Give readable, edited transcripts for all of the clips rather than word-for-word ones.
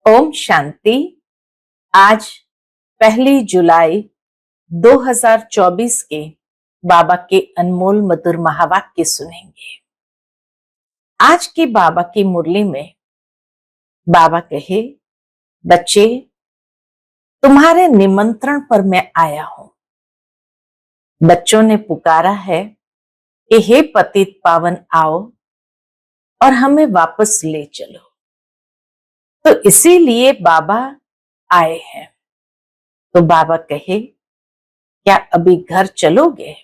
ओम शांति। आज 1 जुलाई 2024 के बाबा के अनमोल मधुर महावाक्य सुनेंगे। आज की बाबा की मुरली में बाबा कहे, बच्चे तुम्हारे निमंत्रण पर मैं आया हूं। बच्चों ने पुकारा है कि हे पतित पावन आओ और हमें वापस ले चलो, तो इसीलिए बाबा आए हैं। तो बाबा कहे, क्या अभी घर चलोगे?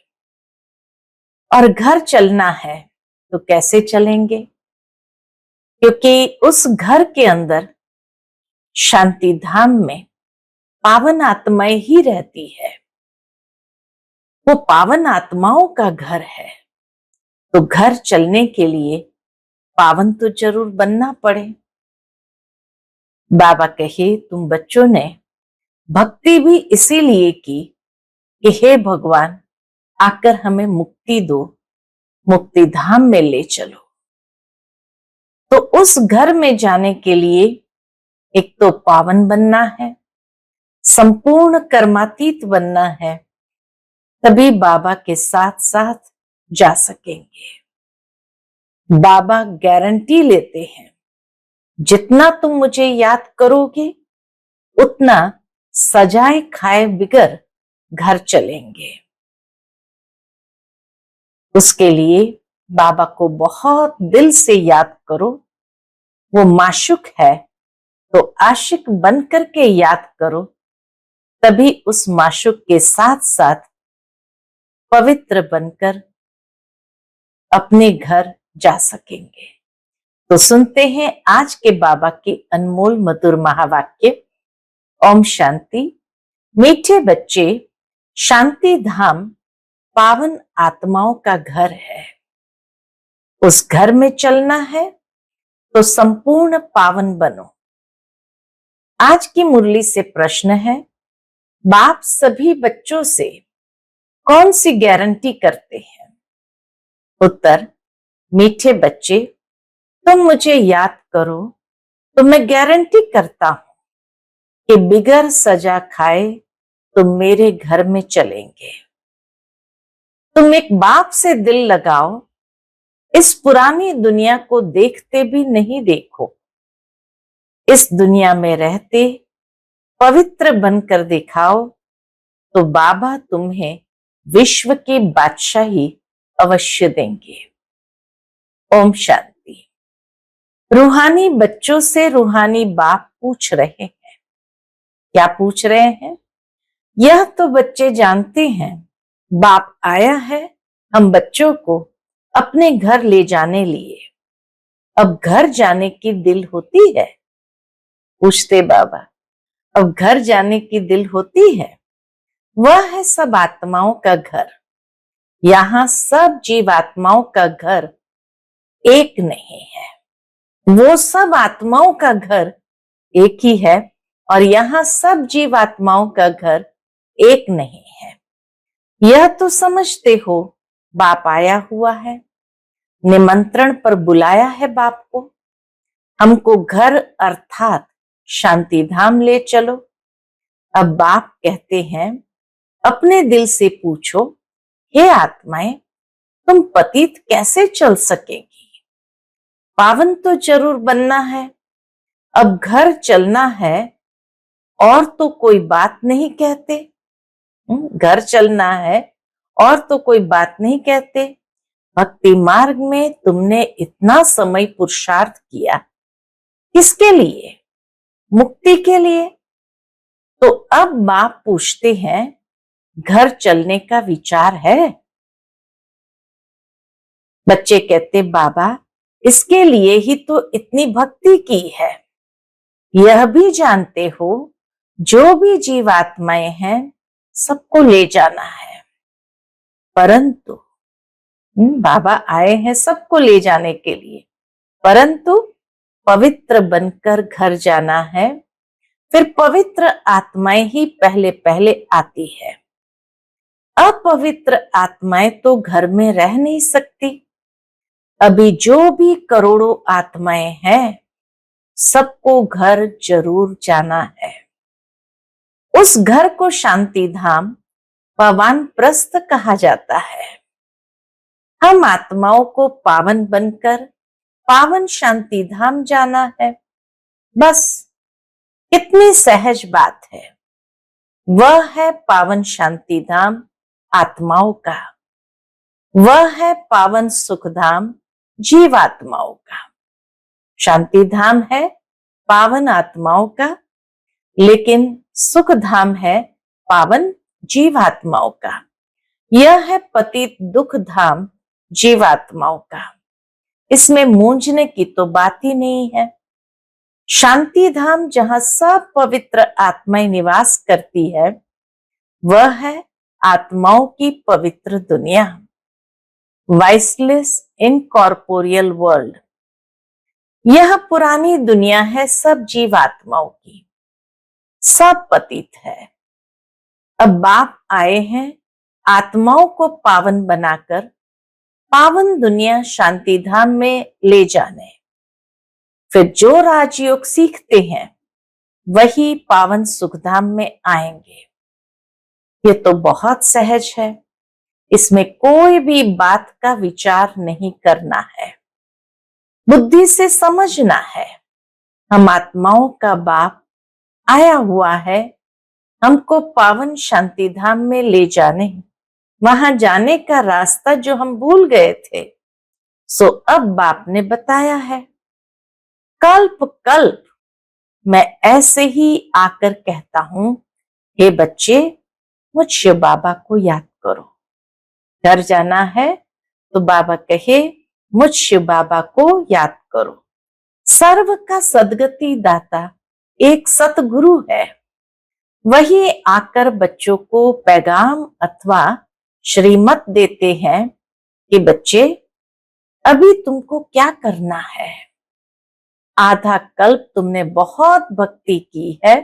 और घर चलना है तो कैसे चलेंगे? क्योंकि उस घर के अंदर शांति धाम में पावन आत्माएं ही रहती है। वो पावन आत्माओं का घर है। तो घर चलने के लिए पावन तो जरूर बनना पड़े। बाबा कहे, तुम बच्चों ने भक्ति भी इसीलिए की कि हे भगवान आकर हमें मुक्ति दो, मुक्ति धाम में ले चलो। तो उस घर में जाने के लिए एक तो पावन बनना है, संपूर्ण कर्मातीत बनना है, तभी बाबा के साथ साथ जा सकेंगे। बाबा गारंटी लेते हैं, जितना तुम मुझे याद करोगे उतना सजाए खाए बिगर घर चलेंगे। उसके लिए बाबा को बहुत दिल से याद करो। वो माशुक है तो आशिक बन करके याद करो, तभी उस माशुक के साथ साथ पवित्र बनकर अपने घर जा सकेंगे। तो सुनते हैं आज के बाबा के अनमोल मधुर महावाक्य। ओम शांति। मीठे बच्चे, शांति धाम पावन आत्माओं का घर है। उस घर में चलना है तो संपूर्ण पावन बनो। आज की मुरली से प्रश्न है, बाप सभी बच्चों से कौन सी गारंटी करते हैं? उत्तर, मीठे बच्चे तुम मुझे याद करो तो मैं गारंटी करता हूं कि बिगर सजा खाए तुम मेरे घर में चलेंगे। तुम एक बाप से दिल लगाओ, इस पुरानी दुनिया को देखते भी नहीं देखो। इस दुनिया में रहते पवित्र बनकर दिखाओ, तो बाबा तुम्हें विश्व की बादशाही अवश्य देंगे। ओम शांति। रूहानी बच्चों से रूहानी बाप पूछ रहे हैं। क्या पूछ रहे हैं? यह तो बच्चे जानते हैं, बाप आया है हम बच्चों को अपने घर ले जाने लिए। अब घर जाने की दिल होती है? पूछते बाबा, अब घर जाने की दिल होती है? वह है सब आत्माओं का घर। यहाँ सब जीवात्माओं का घर एक नहीं है। वो सब आत्माओं का घर एक ही है और यहाँ सब जीवात्माओं का घर एक नहीं है। यह तो समझते हो, बाप आया हुआ है, निमंत्रण पर बुलाया है बाप को। हमको घर अर्थात शांति धाम ले चलो। अब बाप कहते हैं, अपने दिल से पूछो, हे आत्माएं तुम पतित कैसे चल सकेगी? पावन तो जरूर बनना है। अब घर चलना है और तो कोई बात नहीं कहते। घर चलना है और तो कोई बात नहीं कहते। भक्ति मार्ग में तुमने इतना समय पुरुषार्थ किया, किसके लिए? मुक्ति के लिए। तो अब बाप पूछते हैं, घर चलने का विचार है? बच्चे कहते, बाबा इसके लिए ही तो इतनी भक्ति की है। यह भी जानते हो, जो भी जीवात्माएं हैं सबको ले जाना है, परंतु बाबा आए हैं सबको ले जाने के लिए, परंतु पवित्र बनकर घर जाना है। फिर पवित्र आत्माएं ही पहले पहले आती है। अपवित्र आत्माएं तो घर में रह नहीं सकती। अभी जो भी करोड़ों आत्माएं हैं सबको घर जरूर जाना है। उस घर को शांति धाम पावन प्रस्थ कहा जाता है। हम आत्माओं को पावन बनकर पावन शांति धाम जाना है। बस कितनी सहज बात है। वह है पावन शांति धाम आत्माओं का, वह है पावन सुख धाम जीवात्माओं का। शांति धाम है पावन आत्माओं का, लेकिन सुख धाम है पावन जीवात्माओं का। यह है पतित दुख धाम जीवात्माओं का। इसमें मूंझने की तो बात ही नहीं है। शांति धाम जहां सब पवित्र आत्माएं निवास करती है, वह है आत्माओं की पवित्र दुनिया, वाइसलेस इनकॉर्पोरियल वर्ल्ड। यह पुरानी दुनिया है सब जीवात्माओं की, सब पतित है। अब बाप आए हैं आत्माओं को पावन बनाकर पावन दुनिया शांति धाम में ले जाने। फिर जो राजयोग सीखते हैं वही पावन सुखधाम में आएंगे। ये तो बहुत सहज है, इसमें कोई भी बात का विचार नहीं करना है, बुद्धि से समझना है। हम आत्माओं का बाप आया हुआ है हमको पावन शांति धाम में ले जाने। वहां जाने का रास्ता जो हम भूल गए थे, सो अब बाप ने बताया है। कल्प कल्प मैं ऐसे ही आकर कहता हूं, हे बच्चे मुझ शिव बाबा को याद करो। घर जाना है तो बाबा कहे मुझ शिव बाबा को याद करो। सर्व का सदगति दाता एक सतगुरु है। वही आकर बच्चों को पैगाम अथवा श्रीमत देते हैं कि बच्चे अभी तुमको क्या करना है। आधा कल्प तुमने बहुत भक्ति की है,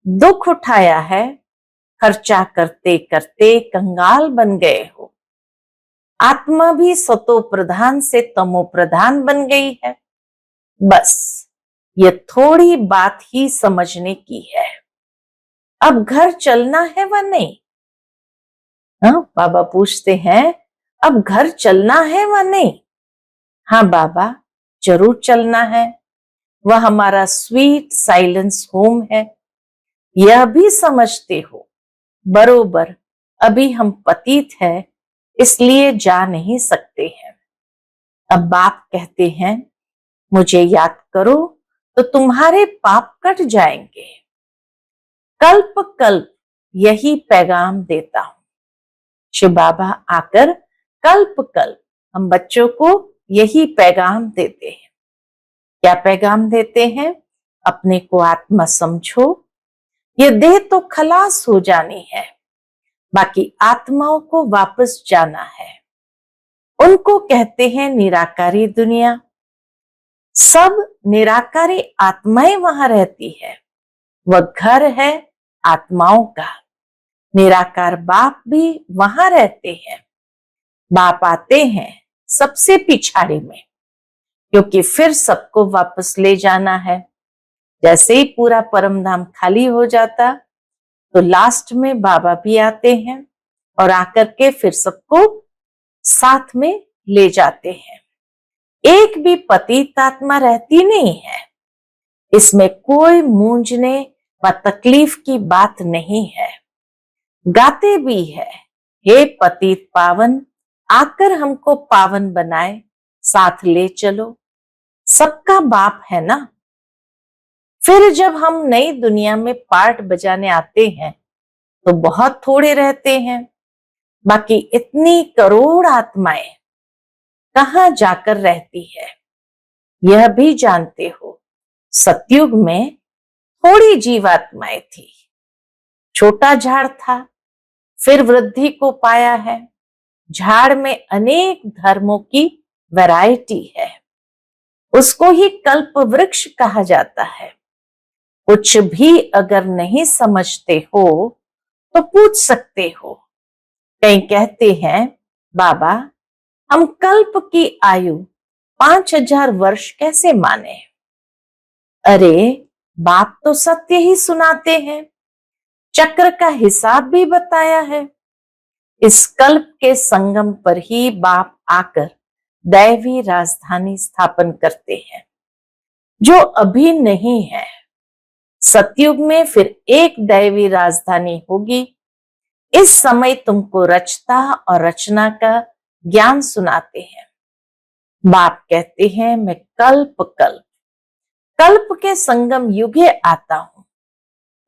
दुख उठाया है, खर्चा करते करते कंगाल बन गए हो। आत्मा भी सतो प्रधान से तमो प्रधान बन गई है। बस ये थोड़ी बात ही समझने की है। अब घर चलना है व नहीं? हाँ, बाबा पूछते हैं अब घर चलना है व नहीं? हाँ बाबा, जरूर चलना है। वह हमारा स्वीट साइलेंस होम है। यह भी समझते हो बरोबर अभी हम पतित है, इसलिए जा नहीं सकते हैं। अब बाप कहते हैं मुझे याद करो तो तुम्हारे पाप कट जाएंगे। कल्प कल्प यही पैगाम देता हूं। शिव बाबा आकर कल्प कल्प हम बच्चों को यही पैगाम देते हैं। क्या पैगाम देते हैं? अपने को आत्मा समझो। ये देह तो खलास हो जानी है, बाकी आत्माओं को वापस जाना है। उनको कहते हैं निराकारी दुनिया। सब निराकारी आत्माएं वहां रहती है। वह घर है आत्माओं का। निराकार बाप भी वहां रहते हैं। बाप आते हैं सबसे पिछाड़ी में, क्योंकि फिर सबको वापस ले जाना है। जैसे ही पूरा परमधाम खाली हो जाता तो लास्ट में बाबा भी आते हैं और आकर के फिर सबको साथ में ले जाते हैं। एक भी पतित आत्मा रहती नहीं है। इसमें कोई मूंझने व तकलीफ की बात नहीं है। गाते भी है, हे पतित पावन आकर हमको पावन बनाए, साथ ले चलो। सबका बाप है ना। फिर जब हम नई दुनिया में पार्ट बजाने आते हैं तो बहुत थोड़े रहते हैं। बाकी इतनी करोड़ आत्माएं कहां जाकर रहती है, यह भी जानते हो। सतयुग में थोड़ी जीवात्माएं थी, छोटा झाड़ था, फिर वृद्धि को पाया है। झाड़ में अनेक धर्मों की वैरायटी है, उसको ही कल्प वृक्ष कहा जाता है। कुछ भी अगर नहीं समझते हो तो पूछ सकते हो। कई कहते हैं बाबा हम कल्प की आयु 5000 वर्ष कैसे माने? अरे, बाप तो सत्य ही सुनाते हैं, चक्र का हिसाब भी बताया है। इस कल्प के संगम पर ही बाप आकर दैवी राजधानी स्थापन करते हैं, जो अभी नहीं है। सतयुग में फिर एक दैवी राजधानी होगी। इस समय तुमको रचता और रचना का ज्ञान सुनाते हैं। बाप कहते हैं, मैं कल्प कल्प कल्प के संगम युगे आता हूं,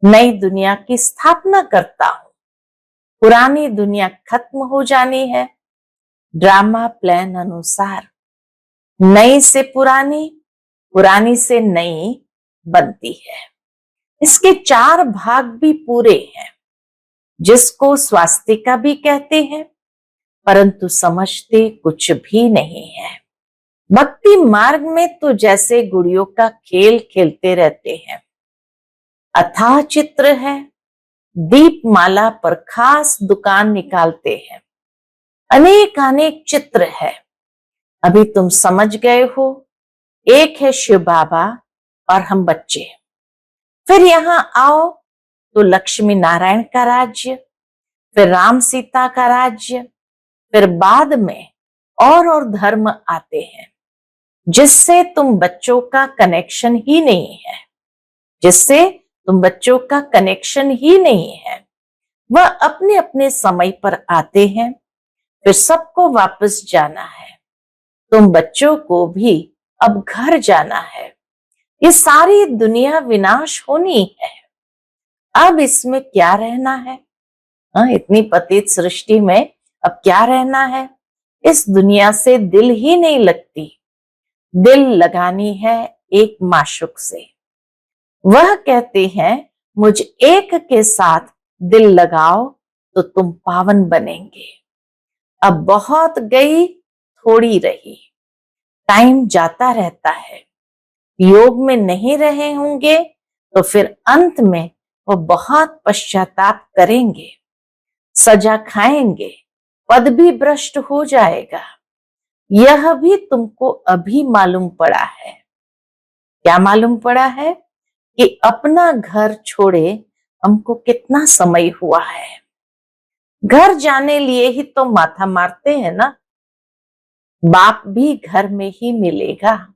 नई दुनिया की स्थापना करता हूं। पुरानी दुनिया खत्म हो जानी है। ड्रामा प्लान अनुसार नई से पुरानी, पुरानी से नई बनती है। इसके 4 भाग भी पूरे हैं, जिसको स्वास्तिका भी कहते हैं, परंतु समझते कुछ भी नहीं है। भक्ति मार्ग में तो जैसे गुड़ियों का खेल खेलते रहते हैं। अथाह चित्र है, दीपमाला पर खास दुकान निकालते हैं। अनेक अनेक चित्र है। अभी तुम समझ गए हो, एक है शिव बाबा और हम बच्चे। फिर यहां आओ तो लक्ष्मी नारायण का राज्य, फिर राम सीता का राज्य, फिर बाद में और धर्म आते हैं, जिससे तुम बच्चों का कनेक्शन ही नहीं है, जिससे तुम बच्चों का कनेक्शन ही नहीं है। वह अपने अपने समय पर आते हैं, फिर सबको वापस जाना है। तुम बच्चों को भी अब घर जाना है। ये सारी दुनिया विनाश होनी है। अब इसमें क्या रहना है? इतनी पतित सृष्टि में अब क्या रहना है? इस दुनिया से दिल ही नहीं लगती। दिल लगानी है एक माशुक से। वह कहते हैं, मुझ एक के साथ दिल लगाओ तो तुम पावन बनेंगे। अब बहुत गई, थोड़ी रही। टाइम जाता रहता है। योग में नहीं रहे होंगे तो फिर अंत में वो बहुत पश्चाताप करेंगे, सजा खाएंगे, पद भी भ्रष्ट हो जाएगा। यह भी तुमको अभी मालूम पड़ा है। क्या मालूम पड़ा है? कि अपना घर छोड़े हमको कितना समय हुआ है। घर जाने लिए ही तो माथा मारते हैं ना। बाप भी घर में ही मिलेगा,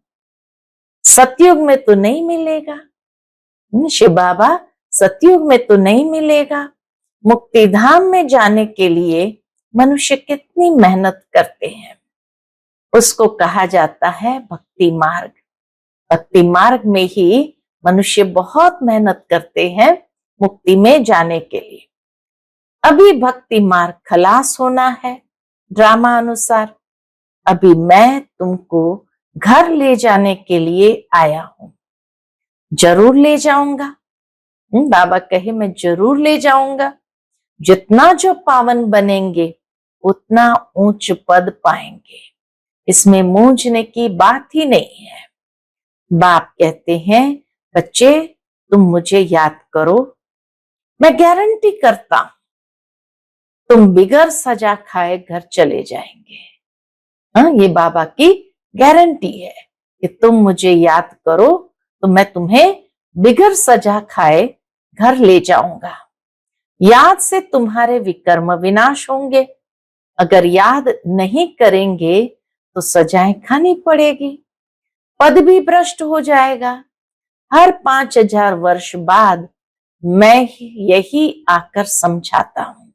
सतयुग में तो नहीं मिलेगा। शिव बाबा सतयुग में तो नहीं मिलेगा। मुक्ति धाम में जाने के लिए मनुष्य कितनी मेहनत करते हैं, उसको कहा जाता है भक्ति मार्ग। भक्ति मार्ग में ही मनुष्य बहुत मेहनत करते हैं मुक्ति में जाने के लिए। अभी भक्ति मार्ग खलास होना है ड्रामा अनुसार। अभी मैं तुमको घर ले जाने के लिए आया हूं। जरूर ले जाऊंगा। बाबा कहे, मैं जरूर ले जाऊंगा। जितना जो पावन बनेंगे उतना ऊंच पद पाएंगे। इसमें मूंझने की बात ही नहीं है। बाप कहते हैं, बच्चे तुम मुझे याद करो, मैं गारंटी करता हूं तुम बिगर सजा खाए घर चले जाएंगे। ये बाबा की गारंटी है कि तुम मुझे याद करो तो मैं तुम्हें बिगर सजा खाए घर ले जाऊंगा। याद से तुम्हारे विकर्म विनाश होंगे। अगर याद नहीं करेंगे तो सजाएं खानी पड़ेगी, पद भी भ्रष्ट हो जाएगा। हर 5000 वर्ष बाद मैं यही आकर समझाता हूं।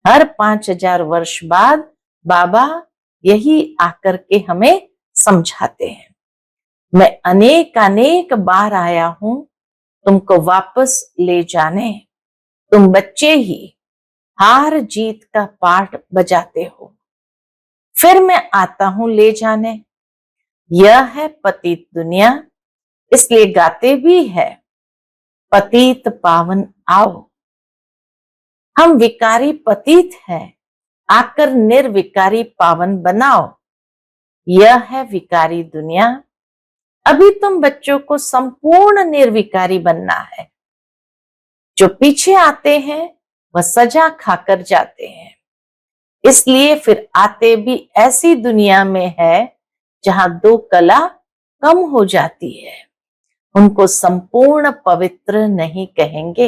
हर 5000 वर्ष बाद बाबा यही आकर के हमें समझाते हैं। मैं अनेक अनेक बार आया हूं तुमको वापस ले जाने। तुम बच्चे ही हार जीत का पाठ बजाते हो, फिर मैं आता हूं ले जाने। यह है पतित दुनिया, इसलिए गाते भी है, पतित पावन आओ। हम विकारी पतित हैं, आकर निर्विकारी पावन बनाओ। यह है विकारी दुनिया। अभी तुम बच्चों को संपूर्ण निर्विकारी बनना है। जो पीछे आते हैं वह सजा खाकर जाते हैं। इसलिए फिर आते भी ऐसी दुनिया में है जहां 2 कला कम हो जाती है। उनको संपूर्ण पवित्र नहीं कहेंगे।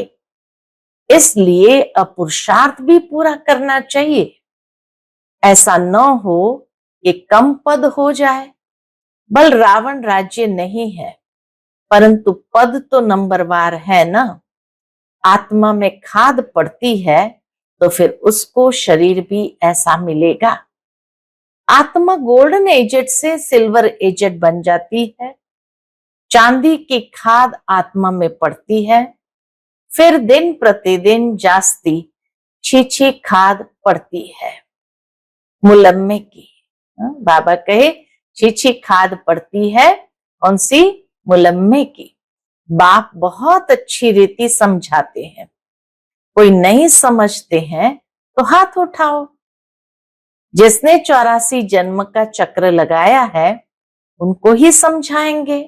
इसलिए अपुरुषार्थ भी पूरा करना चाहिए। ऐसा न हो कि कम पद हो जाए। बल रावण राज्य नहीं है, परंतु पद तो नंबरवार है ना। आत्मा में खाद पड़ती है तो फिर उसको शरीर भी ऐसा मिलेगा। आत्मा गोल्डन एजेड से सिल्वर एजेड बन जाती है। चांदी की खाद आत्मा में पड़ती है, फिर दिन प्रतिदिन जास्ती छीछी खाद पड़ती है मुलम्मे की। बाबा कहे छीछी खाद पड़ती है, कौन सी? मुलम्मे की। बाप बहुत अच्छी रीति समझाते हैं। कोई नहीं समझते हैं तो हाथ उठाओ। जिसने 84 जन्म का चक्र लगाया है उनको ही समझाएंगे।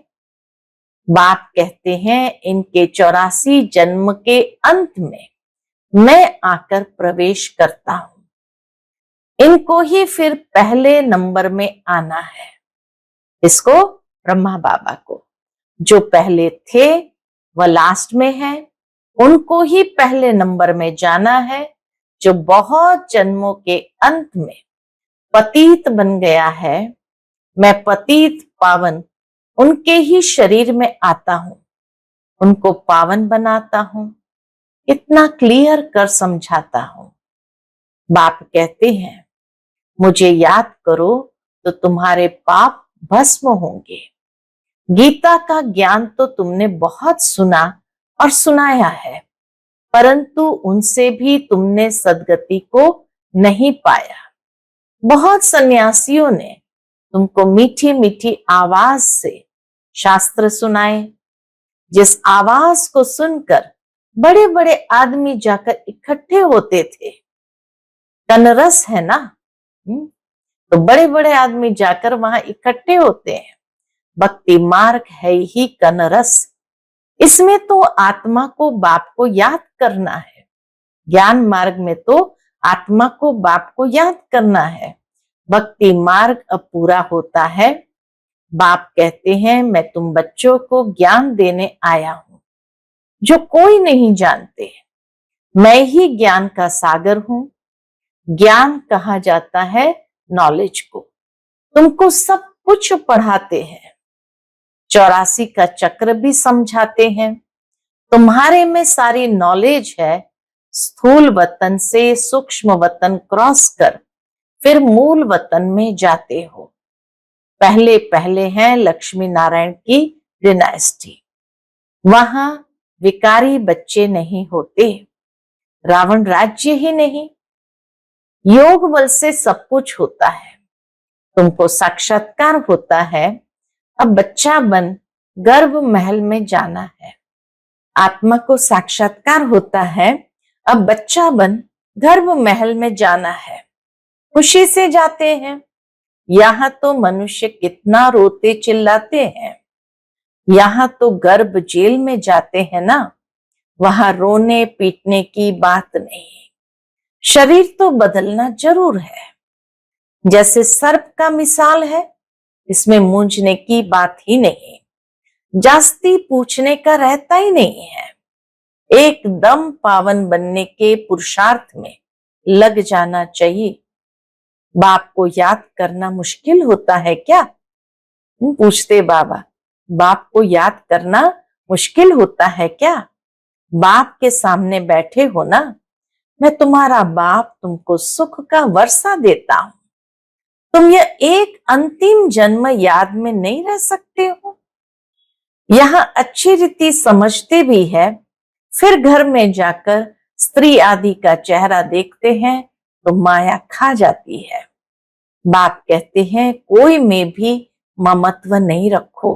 बाप कहते हैं इनके 84 जन्म के अंत में मैं आकर प्रवेश करता हूं। इनको ही फिर पहले नंबर में आना है। इसको? ब्रह्मा बाबा को। जो पहले थे वह लास्ट में है, उनको ही पहले नंबर में जाना है। जो बहुत जन्मों के अंत में पतित बन गया है, मैं पतित पावन उनके ही शरीर में आता हूं, उनको पावन बनाता हूं। इतना क्लियर कर समझाता हूं। बाप कहते हैं मुझे याद करो तो तुम्हारे पाप भस्म होंगे। गीता का ज्ञान तो तुमने बहुत सुना और सुनाया है, परंतु उनसे भी तुमने सदगति को नहीं पाया। बहुत सन्यासियों ने तुमको मीठी मीठी आवाज से शास्त्र सुनाए, जिस आवाज को सुनकर बड़े बड़े आदमी जाकर इकट्ठे होते थे। कनरस है ना, तो बड़े बड़े आदमी जाकर वहां इकट्ठे होते हैं। भक्ति मार्ग है ही कनरस। इसमें तो आत्मा को बाप को याद करना है। ज्ञान मार्ग में तो आत्मा को बाप को याद करना है। भक्ति मार्ग अब पूरा होता है। बाप कहते हैं मैं तुम बच्चों को ज्ञान देने आया हूं जो कोई नहीं जानते। मैं ही ज्ञान का सागर हूं। ज्ञान कहा जाता है नॉलेज को। तुमको सब कुछ पढ़ाते हैं, 84 का चक्र भी समझाते हैं। तुम्हारे में सारी नॉलेज है। स्थूल वतन से सूक्ष्म वतन क्रॉस कर फिर मूल वतन में जाते हो। पहले पहले हैं लक्ष्मी नारायण की डिनास्टी। वहां विकारी बच्चे नहीं होते, रावण राज्य ही नहीं। योग बल से सब कुछ होता है। तुमको साक्षात्कार होता है। अब बच्चा बन गर्भ महल में जाना है। आत्मा को साक्षात्कार होता है। अब बच्चा बन गर्भ महल में जाना है। खुशी से जाते हैं। यहां तो मनुष्य कितना रोते चिल्लाते हैं। यहां तो गर्भ जेल में जाते हैं ना, वहां रोने पीटने की बात नहीं। शरीर तो बदलना जरूर है। जैसे सर्प का मिसाल है, इसमें मूंझने की बात ही नहीं। जास्ती पूछने का रहता ही नहीं है। एकदम पावन बनने के पुरुषार्थ में लग जाना चाहिए। बाप को याद करना मुश्किल होता है क्या? पूछते बाबा, बाप को याद करना मुश्किल होता है क्या? बाप के सामने बैठे हो ना, मैं तुम्हारा बाप तुमको सुख का वर्षा देता हूं। तुम यह एक अंतिम जन्म याद में नहीं रह सकते हो। यहां अच्छी रीति समझते भी है, फिर घर में जाकर स्त्री आदि का चेहरा देखते हैं तो माया खा जाती है। बाप कहते हैं कोई में भी ममत्व नहीं रखो,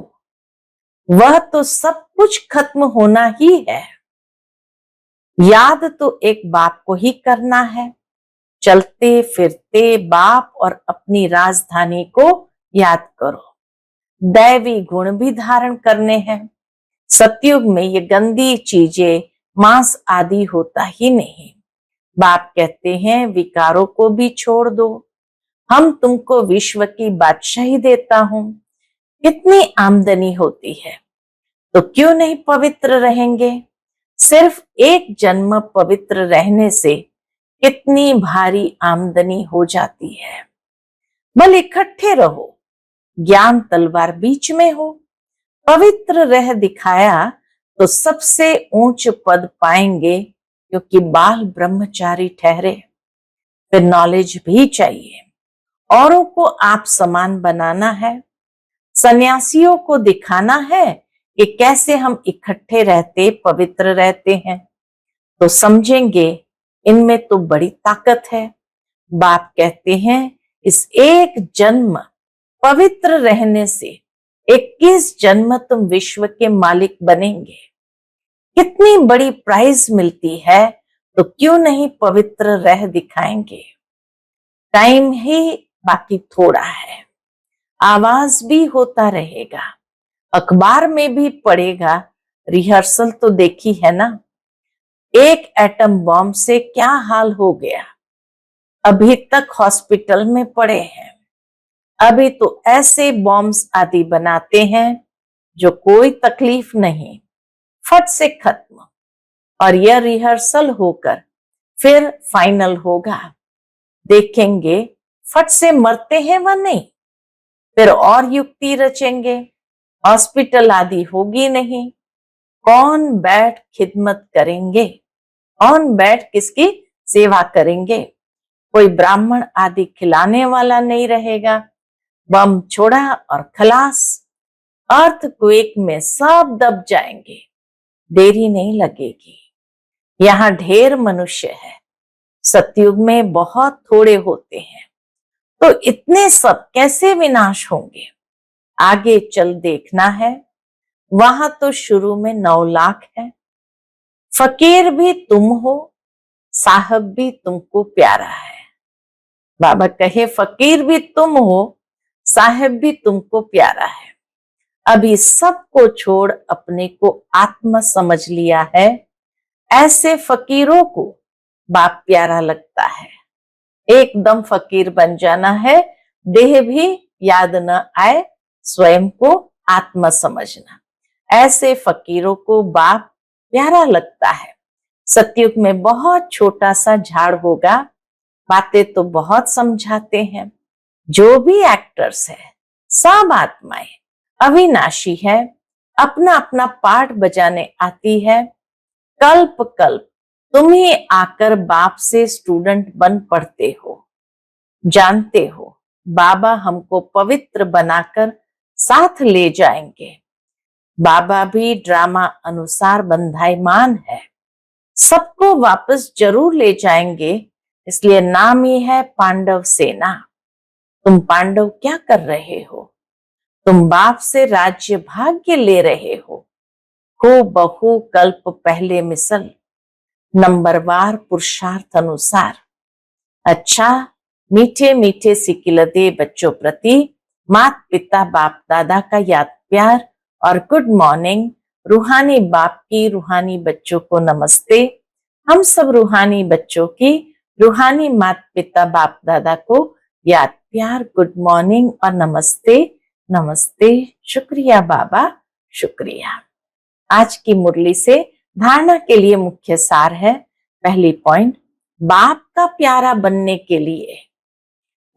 वह तो सब कुछ खत्म होना ही है। याद तो एक बाप को ही करना है। चलते फिरते बाप और अपनी राजधानी को याद करो। दैवी गुण भी धारण करने हैं। सतयुग में ये गंदी चीजें मांस आदि होता ही नहीं। बाप कहते हैं विकारों को भी छोड़ दो। हम तुमको विश्व की बादशाही देता हूं। कितनी आमदनी होती है, तो क्यों नहीं पवित्र रहेंगे। सिर्फ एक जन्म पवित्र रहने से कितनी भारी आमदनी हो जाती है। बल इकट्ठे रहो, ज्ञान तलवार बीच में हो। पवित्र रह दिखाया तो सबसे ऊंच पद पाएंगे, क्योंकि बाल ब्रह्मचारी ठहरे। फिर नॉलेज भी चाहिए, औरों को आप समान बनाना है। सन्यासियों को दिखाना है कि कैसे हम इकट्ठे रहते पवित्र रहते हैं, तो समझेंगे इनमें तो बड़ी ताकत है। बाप कहते हैं इस एक जन्म पवित्र रहने से 21 जन्म तुम विश्व के मालिक बनेंगे। कितनी बड़ी प्राइज मिलती है, तो क्यों नहीं पवित्र रह दिखाएंगे। टाइम ही बाकी थोड़ा है, आवाज भी होता रहेगा, अखबार में भी पड़ेगा। रिहर्सल तो देखी है ना, एक एटम बॉम्ब से क्या हाल हो गया, अभी तक हॉस्पिटल में पड़े हैं। अभी तो ऐसे बॉम्ब्स आदि बनाते हैं जो कोई तकलीफ नहीं, फट से खत्म। और यह रिहर्सल होकर फिर फाइनल होगा, देखेंगे फट से मरते हैं व नहीं। फिर और युक्ति रचेंगे, हॉस्पिटल आदि होगी नहीं। कौन बैठ खिदमत करेंगे, कौन बैठ किसकी सेवा करेंगे। कोई ब्राह्मण आदि खिलाने वाला नहीं रहेगा। बम छोड़ा और खलास, अर्थक्वेक में सब दब जाएंगे, देरी नहीं लगेगी। यहाँ ढेर मनुष्य है, सतयुग में बहुत थोड़े होते हैं, तो इतने सब कैसे विनाश होंगे। आगे चल देखना है, वहां तो शुरू में 9 लाख है। फकीर भी तुम हो, साहब भी तुमको प्यारा है। बाबा कहे फकीर भी तुम हो, साहब भी तुमको प्यारा है। अभी सबको छोड़ अपने को आत्मा समझ लिया है, ऐसे फकीरों को बाप प्यारा लगता है। एकदम फकीर बन जाना है, देह भी याद न आए, स्वयं को आत्मा समझना। ऐसे फकीरों को बाप प्यारा लगता है। सतयुग में बहुत छोटा सा झाड़ होगा, बातें तो बहुत समझाते हैं। जो भी एक्टर्स है सब आत्माएं अविनाशी है, अपना अपना पार्ट बजाने आती है। कल्प कल्प तुम ही आकर बाप से स्टूडेंट बन पढ़ते हो। जानते हो बाबा हमको पवित्र बनाकर साथ ले जाएंगे। बाबा भी ड्रामा अनुसार बंधाईमान है, सबको वापस जरूर ले जाएंगे। इसलिए नाम ही है पांडव सेना। तुम पांडव क्या कर रहे हो, तुम बाप से राज्य भाग्य ले रहे हो। बहु कल्प पहले मिसल, नंबरवार पुरुषार्थ अनुसार। अच्छा, मीठे मीठे सिकिलते बच्चों प्रति माता पिता बाप दादा का याद प्यार और गुड मॉर्निंग। रूहानी बाप की रूहानी बच्चों को नमस्ते। हम सब रूहानी बच्चों की रूहानी माता पिता बाप दादा को याद प्यार, गुड मॉर्निंग और नमस्ते नमस्ते। शुक्रिया बाबा, शुक्रिया। आज की मुरली से धारणा के लिए मुख्य सार है। पहली पॉइंट, बाप का प्यारा बनने के लिए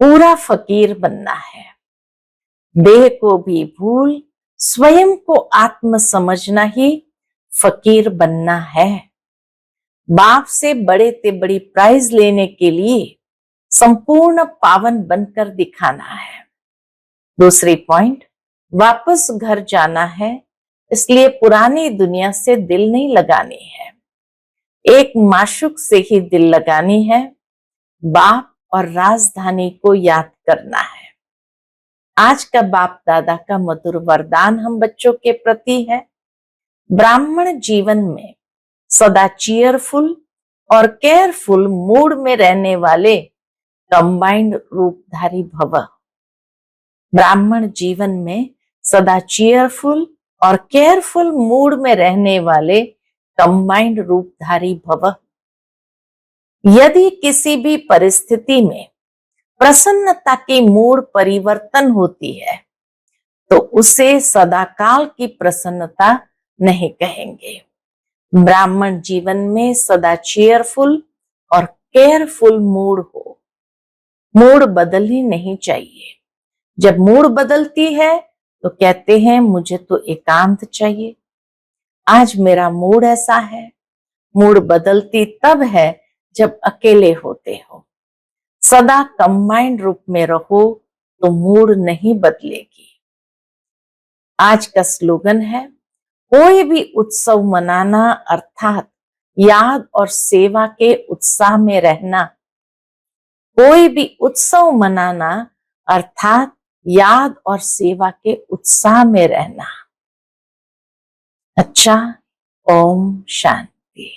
पूरा फकीर बनना है। देह को भी भूल स्वयं को आत्म समझना ही फकीर बनना है। बाप से बड़े ते बड़ी प्राइज लेने के लिए संपूर्ण पावन बनकर दिखाना है। दूसरी पॉइंट, वापस घर जाना है, इसलिए पुरानी दुनिया से दिल नहीं लगानी है, एक माशुक से ही दिल लगानी है। बाप और राजधानी को याद करना है। आज का बाप दादा का मधुर वरदान हम बच्चों के प्रति है। ब्राह्मण जीवन में सदा चीयरफुल और केयरफुल मूड में रहने वाले कंबाइंड रूपधारी भव। ब्राह्मण जीवन में सदा चीयरफुल और केयरफुल मूड में रहने वाले कंबाइंड रूपधारी भव। यदि किसी भी परिस्थिति में प्रसन्नता की मूड परिवर्तन होती है, तो उसे सदाकाल की प्रसन्नता नहीं कहेंगे। ब्राह्मण जीवन में सदा चेयरफुल और केयरफुल मूड हो। मूड बदलनी नहीं चाहिए। जब मूड बदलती है तो कहते हैं मुझे तो एकांत चाहिए, आज मेरा मूड ऐसा है। मूड बदलती तब है जब अकेले होते हो। सदा कंबाइंड रूप में रहो तो मूड नहीं बदलेगी। आज का स्लोगन है, कोई भी उत्सव मनाना अर्थात याद और सेवा के उत्साह में रहना। कोई भी उत्सव मनाना अर्थात याद और सेवा के उत्साह में रहना। अच्छा, ओम शांति।